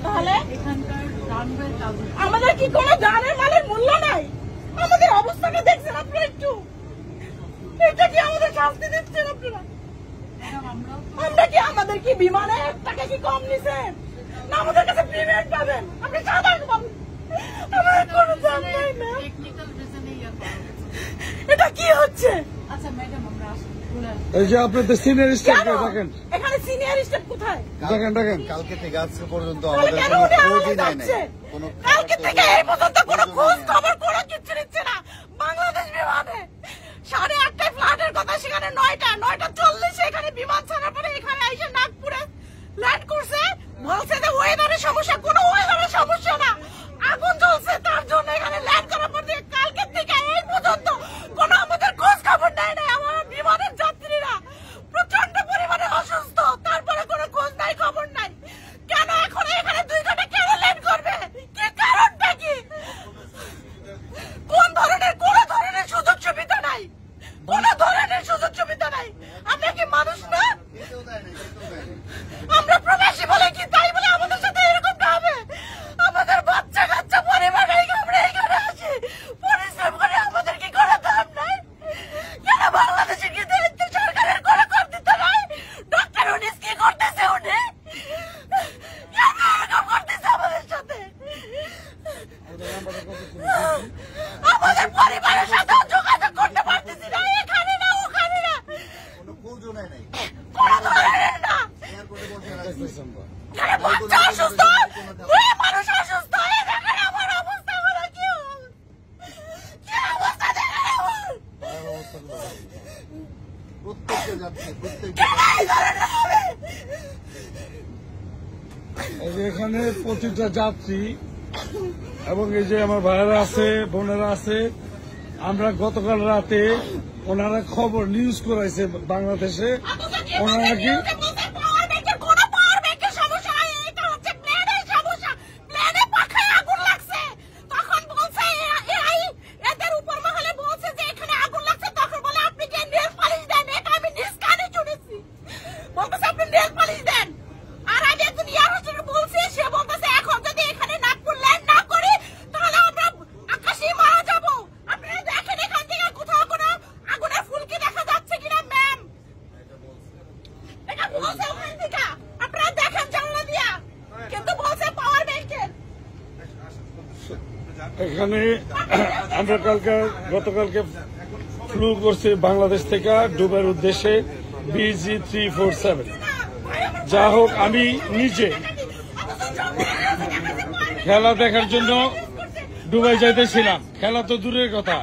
তাহলে আমাদের কি কোনো জানের মালের মূল্য নাই? আমাদের অবস্থাটা দেখছেন আপনারা একটু? এটা কি আমাদের শাস্তি দিচ্ছেন আপনারা? আমরা কি আমাদের কি বিমানে টাকা কি কম নিছেন না আমাদের কাছে পেমেন্ট পাবেন? আপনি সাধারণ পাবেন, আমাদের কোনো দাম নাই না। এটা কি হচ্ছে? আচ্ছা ম্যাডাম আমরা আসি। এই যে আপনাদের সিনিয়র স্টাফ দেখেন, এখানে সিনিয়র স্টাফ কোথায়? দেখেন কালকে থেকে আজকে পর্যন্ত আমাদের কোনো খোঁজই নেয় নাই। কালকে থেকে এই পর্যন্ত কোনো খোঁজ খবর কোনো কিছু নিচ্ছে না। বাংলাদেশ বিমানে 8:30টায় ফ্লাইটের কথা, সেখানে 9:40 এখানে বিমান ছাড়ার পরে এখানে এসে নাগপুরে ল্যান্ড করছে। বলছে যে ওয়েদারের সমস্যা, কোনো ওয়েদারের সমস্যা না, আগুন জ্বলছে তার জন্য এখানে ল্যান্ড করার পর দিয়ে কালকে থেকে এই পর্যন্ত কোনো আমাদের খোঁজ খবর নেয় না। আমার বিমানের যাত্রীরা প্রচন্ড পরিমাণে অসুস্থ, তারপরে কোনো খোঁজ নাই খবর নাই। কেন এখন এখানে 2 ঘন্টা কেন ল্যান্ড করবে? কি কারণটা কি? কোন ধরনের কোনো ধরনের সুযোগ সুবিধা নাই, কোন ধরনের সুযোগ সুবিধা নাই। আমরা কি মানুষ না? আমরা প্রবাসী বলে কি তাই বলে আমাদের সাথে এরকমটা হবে? আমাদের বাচ্চা কাচ্চা পরিবার আমরা এখানে আসি পরিশ্রম করে, আমাদের কি কোনো দাম নাই? কেন বাংলাদেশের কি দায়িত্ব সরকারের কোনো কর দিতে নাই? ডক্টর উনিস কি করতেছে? উনি কেন এরকম করতেছে আমাদের সাথে? আমাদের পরিবারের সাথে যোগাযোগ করতে পারতেছি না, এখানে না ওখানে না, কোনো খোঁজও নেয় নাই। কোনো ধরনের না। বাচ্চা অসুস্থ, মানুষ অসুস্থ, দেখেন আমার অবস্থা হলো কি অবস্থা দেখেন আমার। প্রত্যেকটা যাচ্ছে, এখানে প্রতিটা যাত্রী এবং এই যে আমার ভাইয়েরা আছে, বোনেরা আছে, আমরা গতকাল রাতে ওনারা খবর নিউজ করাইছে বাংলাদেশে, ওনারা কি এখানে আমরা গতকালকে ফ্লু করছি বাংলাদেশ থেকে দুবাইয়ের উদ্দেশ্যে BG347। যা হোক, আমি নিজে খেলা দেখার জন্য দুবাই যাইতেছিলাম। খেলা তো দূরের কথা,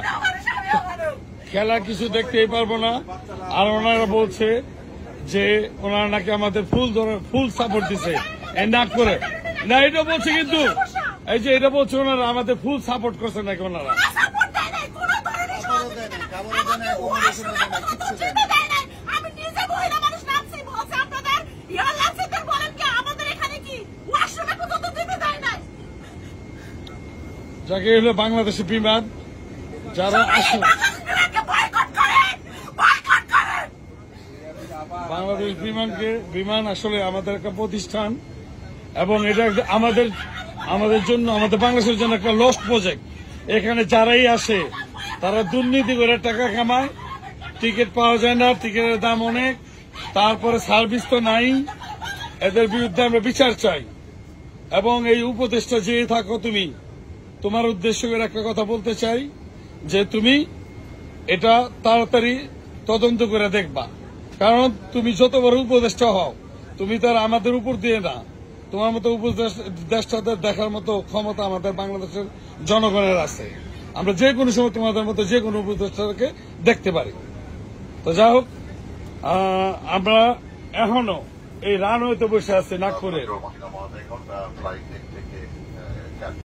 খেলা কিছু দেখতেই পারবো না। আর ওনারা বলছে যে ওনারা নাকি আমাদের ফুল সাপোর্ট দিছে নাক করে না, এটা বলছে, কিন্তু এই যে এটা বলছে ওনারা আমাদের ফুল সাপোর্ট করছে নাকি ওনারা। যাকে হলো বাংলাদেশের বিমান যারা আসে, বাংলাদেশ বিমান আসলে আমাদের একটা প্রতিষ্ঠান এবং এটা আমাদের জন্য, আমাদের বাংলাদেশের জন্য একটা লস্ট প্রজেক্ট। এখানে যারাই আসে তারা দুর্নীতি করে টাকা কামায়, টিকিট পাওয়া যায় না, টিকিটের দাম অনেক, তারপরে সার্ভিস তো নাই। এদের বিরুদ্ধে আমরা বিচার চাই। এবং এই উপদেশটা যে থাকো তুমি, তোমার উদ্দেশ্য করে একটা কথা বলতে চাই যে তুমি এটা তাড়াতাড়ি তদন্ত করে দেখবা। কারণ তুমি যত বড় উপদেষ্টা হও, তুমি তার আমাদের উপর দিয়ে না, তোমার মতো উপদেষ্টাদের দেখার মতো ক্ষমতা আমাদের বাংলাদেশের জনগণের আছে। আমরা যে কোনো সময় তোমাদের মতো যে কোনো উপদেষ্টাকে দেখতে পারি। তো যা হোক, আমরা এখনো এই রানওয়েতে বসে আছি নাগপুরে।